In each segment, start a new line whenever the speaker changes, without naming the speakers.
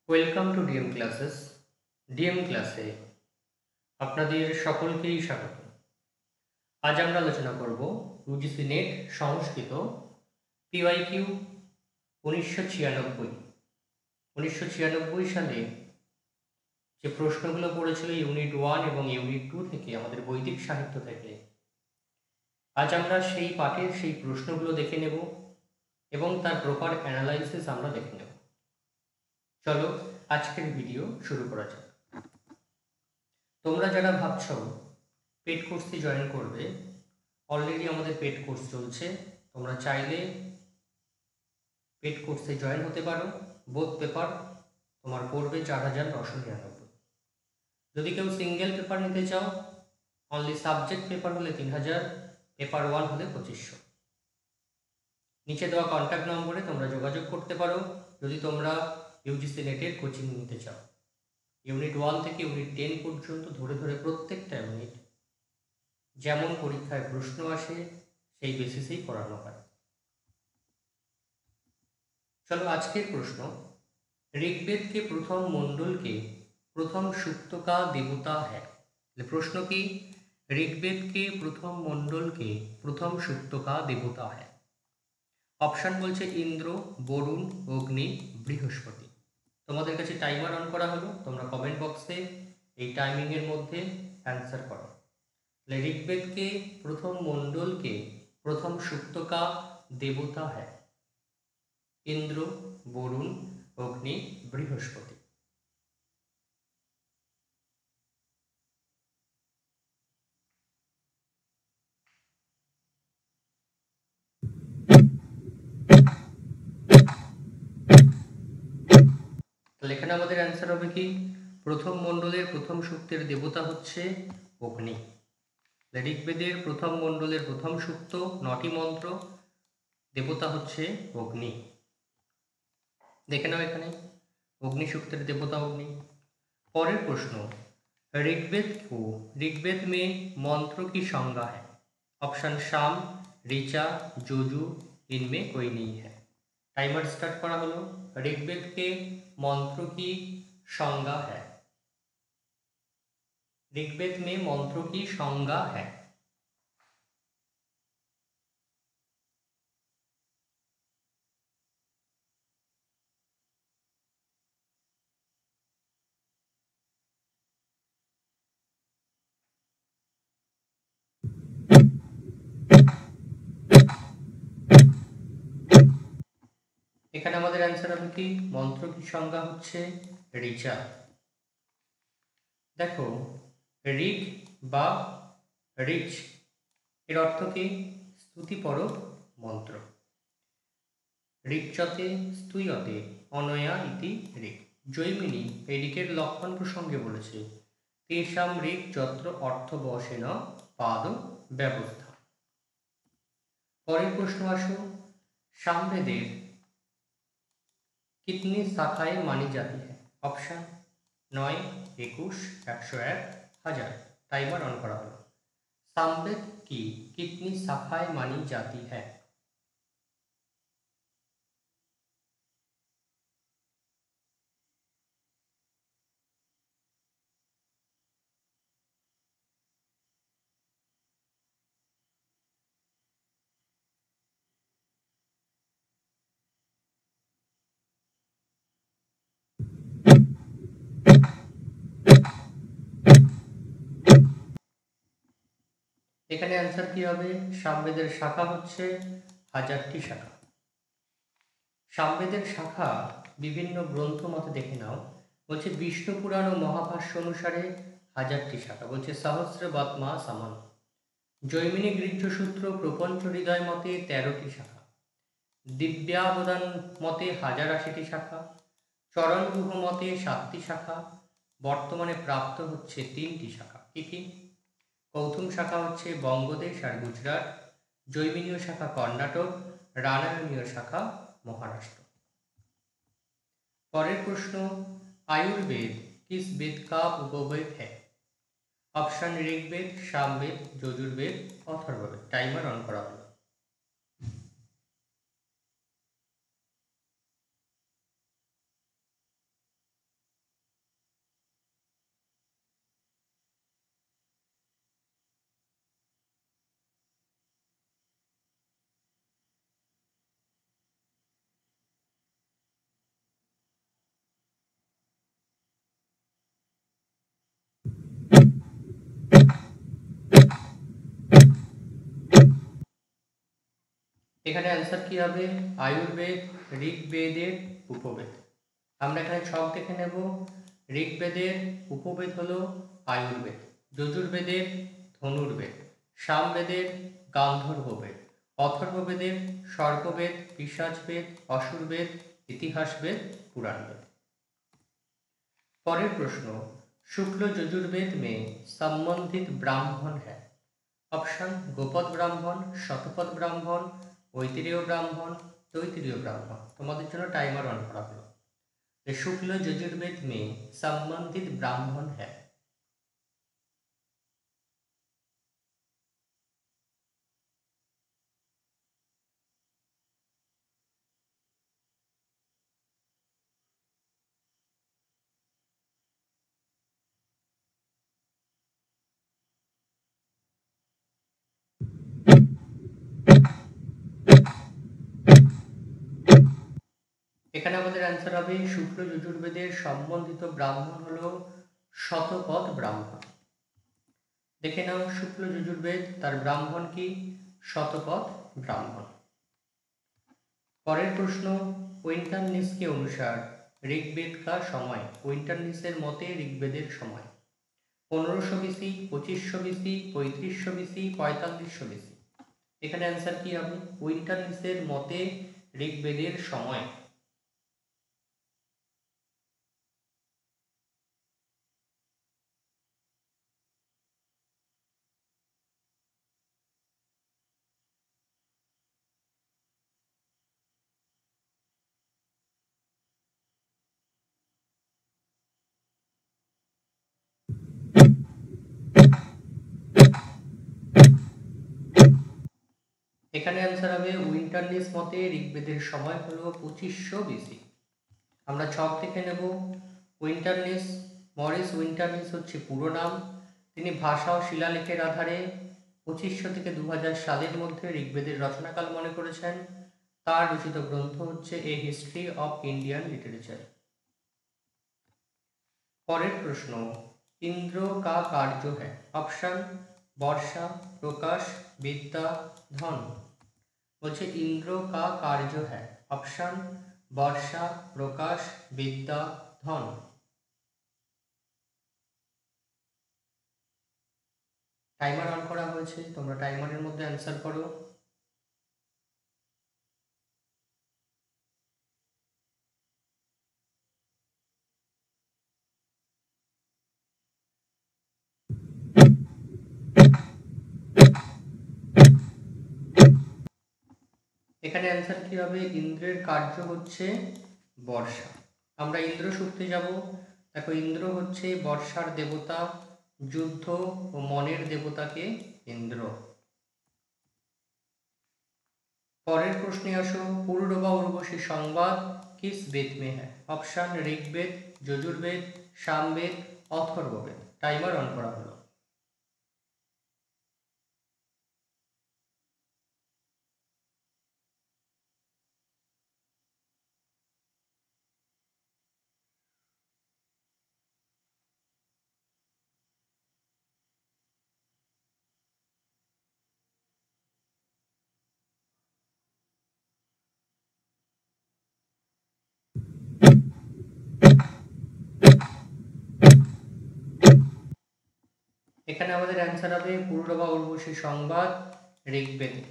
Welcome to DM classes. DM ক্লাসে আপনাদের সকলকেই স্বাগত। আজ আমরা আলোচনা করব ইউজিসি নেট সংস্কৃত পিওয়াইকিউ 1996। 1996 সালে যে প্রশ্নগুলো পড়েছিল ইউনিট 1 এবং ইউনিট 2 থেকে, আমাদের বৈদিক সাহিত্য থেকে, আজ আমরা সেই পাঠের সেই প্রশ্নগুলো দেখে নেব এবং তার প্রপার অ্যানালাইসিস আমরা দেখে নেব। চলো আজকের ভিডিও শুরু করা যাক। তোমরা যারা ভাবছো পেড কোর্সে জয়েন করবে, অলরেডি আমাদের পেড কোর্স চলছে। তোমরা চাইলে পেড কোর্সে জয়েন হতে পারো। বোথ পেপার তোমার পড়বে 4,999। যদি কেউ সিঙ্গেল পেপার নিতে চাও, অনলি সাবজেক্ট পেপার হলে 3,000, পেপার 1 হলে 2,500। নিচে দেওয়া কন্ট্যাক্ট নম্বরে তোমরা যোগাযোগ করতে পারো যদি তোমরা ইউজিসি নেটের কোচিং নিতে চাও। ইউনিট 1 থেকে ইউনিট 10 পর্যন্ত ধরে ধরে প্রত্যেকটা ইউনিট যেমন পরীক্ষায় প্রশ্ন আসে সেই বেসিসেই করানো হয়। চলো আজকের প্রশ্ন, ऋग्वेद के प्रथम मंडल के प्रथम सूक्त का देवता है। प्रश्न की, ऋग्वेद के प्रथम मंडल के प्रथम सूक्त का देवता है। অপশন বলছে ইন্দ্র, বরুণ, অগ্নি, বৃহস্পতি। তোমাদের কাছে টাইমার অন করা হলো, তোমরা কমেন্ট বক্সে এই টাইমিং এর মধ্যে অ্যান্সার করো। ऋग्वेद के प्रथम मंडल के प्रथम सूक्त का देवता है इंद्र, वरुण, अग्नि, बृहस्पति। এখানে আমাদের অ্যান্সার হবে কি, প্রথম মণ্ডলের প্রথম সূক্তের দেবতা হচ্ছে অগ্নি। ঋগ্বেদের প্রথম মণ্ডলের প্রথম সূক্ত 9টি মন্ত্র, দেবতা হচ্ছে অগ্নি। দেখে নাও এখানে অগ্নি সূক্তের দেবতা অগ্নি। পরের প্রশ্ন, ऋग्वेद में मंत्र की संज्ञा है। ऑप्शन शाम, ऋचा, जोजु, इनमें कोई नहीं है। टाइमर स्टार्ट करा हलो। ऋग्वेद के मंत्र की संज्ञा है। ऋग्वेद में मंत्र की संज्ञा है। এখানে আমাদের অ্যান্সার হবে কি, মন্ত্র কি সংজ্ঞা হচ্ছে ঋচা। দেখো, ঋগ বা ঋচ এর অর্থ কি, স্তুতিপরক মন্ত্র। ঋচতে স্তুয়তে অনয়া ইতি ঋগ। জৈমিনী এই ঋগের লক্ষণ প্রসঙ্গে বলেছে, তেষাম ঋগ যত্র অর্থবশেন পাদ ব্যবস্থা। পরের প্রশ্ন আসো, सामवेदेर कितनी शाखाएं मानी जाती है। ऑप्शन 9, 21, 101, 1000। टाइमर ऑन करा हलो। सामवेद की कितनी शाखाएं मानी जाती है। এখানে অ্যান্সার কি হবে, সামবেদের শাখা হচ্ছে 1000টি শাখা। সামবেদের শাখা বিভিন্ন গ্রন্থ মতে দেখে নাও, বলছে বিষ্ণু পুরাণ ও মহাভাষ্য অনুসারে 1000টি শাখা, বলছে সহস্র বাত্মা সমান। জৈমিনী গৃহ্যসূত্র প্রপঞ্চ হৃদয় মতে 13টি শাখা। দিব্যাবদান মতে 1080টি শাখা। চরণ গুহ মতে 7টি শাখা। বর্তমানে প্রাপ্ত হচ্ছে 3টি শাখা। কি কি? কৌথুম শাখা হচ্ছে বঙ্গদেশ আর গুজরাট, জৈমিনীয় শাখা কর্ণাটক, রানায়ণীয় শাখা মহারাষ্ট্র। পরের প্রশ্ন, आयुर्वेद किस वेद का उपवेद है। Option Rigveda, Samaveda, Yajurveda, Atharvaveda. Timer on करा हलो। এখানে অ্যান্সার কি হবে? আয়ুর্বেদ, ঋগ্বেদের উপবেদ। আমরা এখানে ছক দেখে নেব। ঋগ্বেদের উপবেদ হলো আয়ুর্বেদ, যজুর্বেদের ধনুর্বেদ, সামবেদের গান্ধর্ববেদ, অথর্ববেদের সর্পবেদ, পিশাচবেদ, অসুরবেদ, इतिहासवेद, पुराणवेद। परेर प्रश्न, शुक्ल यजुर्वेद में संबंधित ब्राह्मण है। ऑप्शन गोपद ब्राह्मण, शतपथ ब्राह्मण, ऐतरेय ब्राह्मण, तैतरीय ब्राह्मण। तुम्हारे जन्य टाइमर ऑन करा हलो। शुक्ल यजुर्वेद में संबंधित ब्राह्मण है। এখানে আমাদের অ্যান্সার হবে শুক্ল যজুর্বেদের সম্বন্ধিত ব্রাহ্মণ হলো শতপথ ব্রাহ্মণ। দেখে নাও शुक्ल यजुर्वेद तार ब्राह्मण की शतपथ ब्राह्मण। परेर प्रश्न, ओइंटारनिस के अनुसार ऋग्वेद का समय, ओइंटारनिसের মতে ঋগ্বেদের সময় 1500 BC, 2500 BC, 3500 BC, 4500 BC। এখানে অ্যান্সার কি হবে? ওইন্টারনিসের মতে ঋগ্বেদের সময়। এখানে অ্যান্সার হবে উইন্টারনিস মতে ঋগ্বেদের সময় হলো 2500 BC। আমরা ছক দেখে নেব। উইন্টারনিস, মরিস উইন্টারনিস হচ্ছে পুরো নাম। তিনি ভাষা ও শিলালেখের আধারে 2500 থেকে 2000 সালের মধ্যে ঋগ্বেদের রচনাকাল মনে করেছেন। তার রচিত গ্রন্থ হচ্ছে a history of Indian literature. পরের প্রশ্ন, इंद्र का कार्य है। ऑप्शन वर्षा, प्रकाश, विद्या, धन। बोलছে इंद्र का कार्य है। ऑप्शन वर्षा, प्रकाश, विद्या, धन। टाइमार ऑन करा হয়েছে, তোমরা টাইমারের মধ্যে অ্যানসার করো। এখানে অ্যান্সার কি হবে? ইন্দ্রের কার্য হচ্ছে বর্ষা। আমরা ইন্দ্র সূক্তে যাব। দেখো ইন্দ্র হচ্ছে বর্ষার দেবতা, যুদ্ধ ও মনের দেবতাকে ইন্দ্র। পরের প্রশ্নে আসো, পুরুরবা উর্বশী সংবাদ किस वेद में है। Option Rigveda, Yajurveda, Samaveda, Atharvaveda. Timer on करा हलो। এখানে আমাদের অ্যান্সার হবে পুরুরবা উর্বশী সংবাদ ঋগ্বেদে।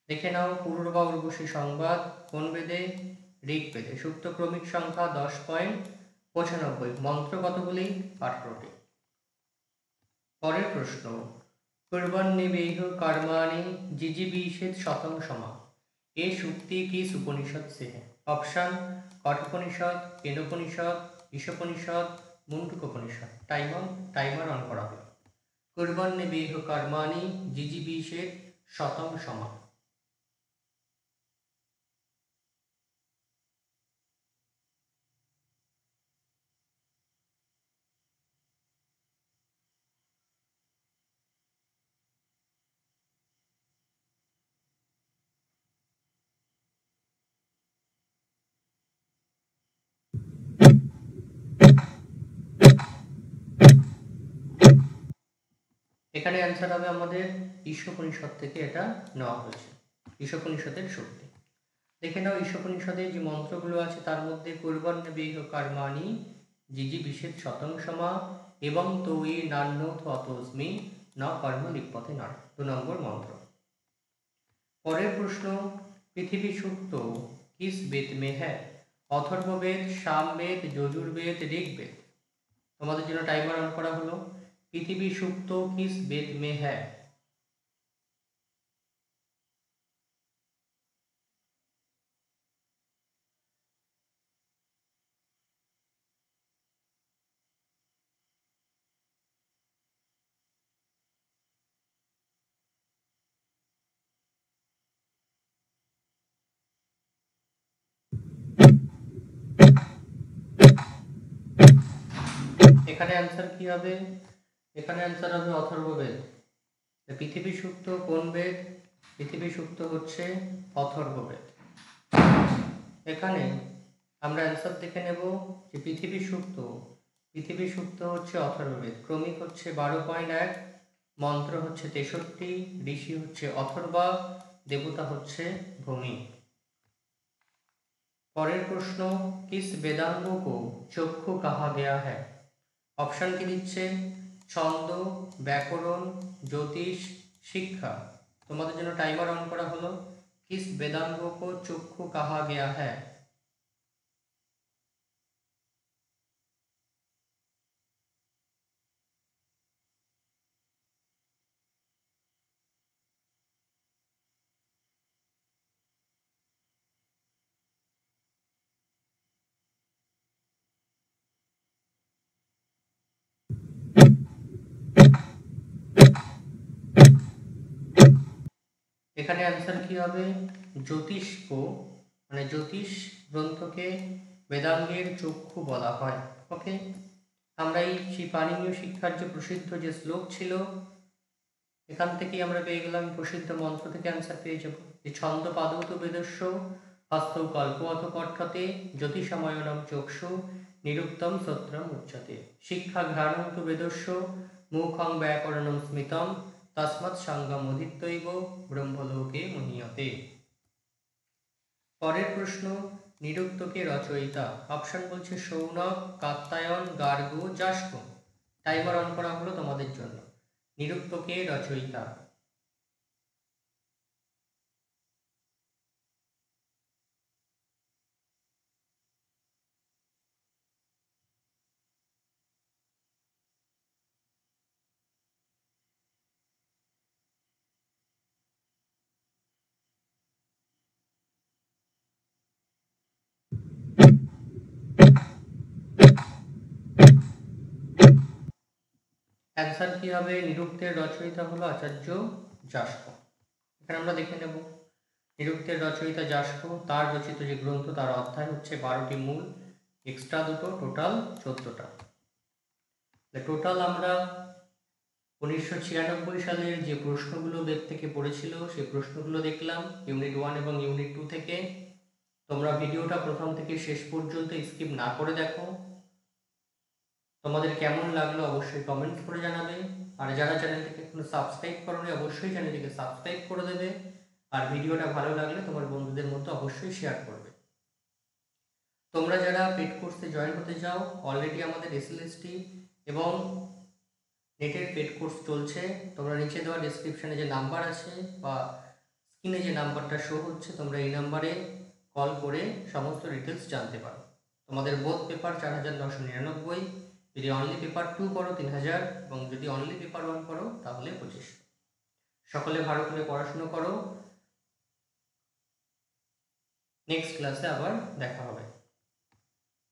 দেখে নাও পুরুরবা উর্বশী সংবাদ কোন বেদে? ঋগ্বেদে। সূক্ত ক্রমিক সংখ্যা 10.95, মন্ত্র কতগুলি? 18টি। পরের প্রশ্ন, कुर्वन्नेवेह कर्माणि जिजीविषेद शतं समा। ये सूक्ति किस उपनिषद से है? Option Kathopanishad, Kenopanishad, Ishopanishad, Mundakopanishad. Timer on करा हलो। कुर्वन्नेवेह कर्माणि जिजीविषेद शतं समा। এখানে অ্যান্সার হবে আমাদের ঈশোপনিষদ থেকে এটা নেওয়া হয়েছে। ঈশোপনিষদের শক্তি। দেখে নাও ঈশোপনিষদে যে মন্ত্রগুলো আছে তার মধ্যে কুর্বণ্যবেহ কর্মাণি জিজি বিশেষ শতাংশমা এবং তৈ নান্য অতস্মি ন কর্ম লিপ্যতে নয়, 2 নম্বর মন্ত্র। পরের প্রশ্ন, পৃথিবী সুক্ত কিস বেদ মে হ্যায়? অথর্ববেদ, সামবেদ, যজুর্বেদ, ঋগ্বেদ। তোমাদের জন্য টাইমার অন করা হলো। পৃথিবী সুক্ত কিস বেদ মে হ্যায়? এখানে অ্যান্সার কি হবে? এখানে অ্যান্সার হবে অথর্ববেদ। পৃথিবী সুক্ত কোন বেদ? পৃথিবী সুক্ত হচ্ছে অথর্ববেদ। এখানে আমরা অ্যান্সার দেখে নেব যে পৃথিবী সুক্ত হচ্ছে অথর্ববেদ। ক্রমিক হচ্ছে 12.1, মন্ত্র হচ্ছে 63, ঋষি হচ্ছে অথর্বা, দেবতা হচ্ছে ভূমি। পরের প্রশ্ন, কিস বেদাঙ্গ কো চক্ষু কাহা গয়া হ্যায়? অপশন কি দিচ্ছে? ছন্দ, ব্যাকরণ, জ্যোতিষ, শিক্ষা। তোমাদের জন্য টাইমার অন করা হলো। কিস বেদাঙ্গ কো চক্ষু কাহা গয়া হ্যায়? এখানে অ্যান্সার কি হবে? জ্যোতিষ্ক, মানে জ্যোতিষ গ্রন্থকে বেদাঙ্গের চক্ষু বলা হয়। ওকে, আমরা এই পাণিনীয় শিক্ষার যে প্রসিদ্ধ যে শ্লোক ছিল এখান থেকেই আমরা পেয়ে গেলাম, প্রসিদ্ধ মন্ত্র থেকে অ্যান্সার পেয়ে যাব যে ছন্দ পাদৌত বেদস্য হস্ত কল্প অথ পঠ্যতে জ্যোতিষময়নম চক্ষু নিরুক্তম সত্রম উচ্যতে শিক্ষা ঘ্রাণম তু বেদস্য মুখং ব্যাকরণম স্মিতম তস্মাৎ সঙ্গম অধিত্যৈব ব্রহ্মলোকে মহীয়তে। পরের প্রশ্ন, নিরুক্তকে রচয়িতা। অপশন বলছে সৌনক, কাত্যায়ন, গার্গ, যাস্ক। টাইমার অন করা হলো তোমাদের জন্য। নিরুক্তকে রচয়িতা। অ্যান্সার কি হবে? নিরুক্তের রচয়িতা হলো আচার্য যাস্ক। এখানে আমরা দেখে নেব নিরুক্তের রচয়িতা যাস্ক, তার রচিত যে গ্রন্থ তার অধ্যায় হচ্ছে 12টি মূল, এক্সট্রা 2টো, টোটাল 14টা। টোটাল আমরা 1996 সালের যে প্রশ্নগুলো বেদ থেকে পড়েছিল সেই প্রশ্নগুলো দেখলাম ইউনিট 1 এবং ইউনিট 2 থেকে। তোমরা ভিডিওটা প্রথম থেকে শেষ পর্যন্ত স্কিপ না করে দেখো। তোমাদের কেমন লাগলো অবশ্যই কমেন্ট করে জানাবে। আর যারা চ্যানেলটিকে এখনো সাবস্ক্রাইব করোনি অবশ্যই চ্যানেলটিকে সাবস্ক্রাইব করে দেবে। আর ভিডিওটা ভালো লাগলে তোমার বন্ধুদের মধ্যে অবশ্যই শেয়ার করবে। তোমরা যারা পেড কোর্সে জয়েন হতে চাও, অলরেডি আমাদের এসএলএসটি এবং নেটের পেড কোর্স চলছে। তোমরা নিচে দেওয়া ডেসক্রিপশনে যে নাম্বার আছে বা স্ক্রিনে যে নাম্বারটা শো হচ্ছে তোমরা এই নাম্বারে কল করে সমস্ত ডিটেলস জানতে পারো। তোমাদের বোথ পেপার 4999, যদি অনলি পেপার 2 করো 3000 এবং যদি অনলি পেপার 1 করো তাহলে 2500। সকলে ভালো করে পড়াশুনো করো। নেক্সট ক্লাসে আবার দেখা হবে।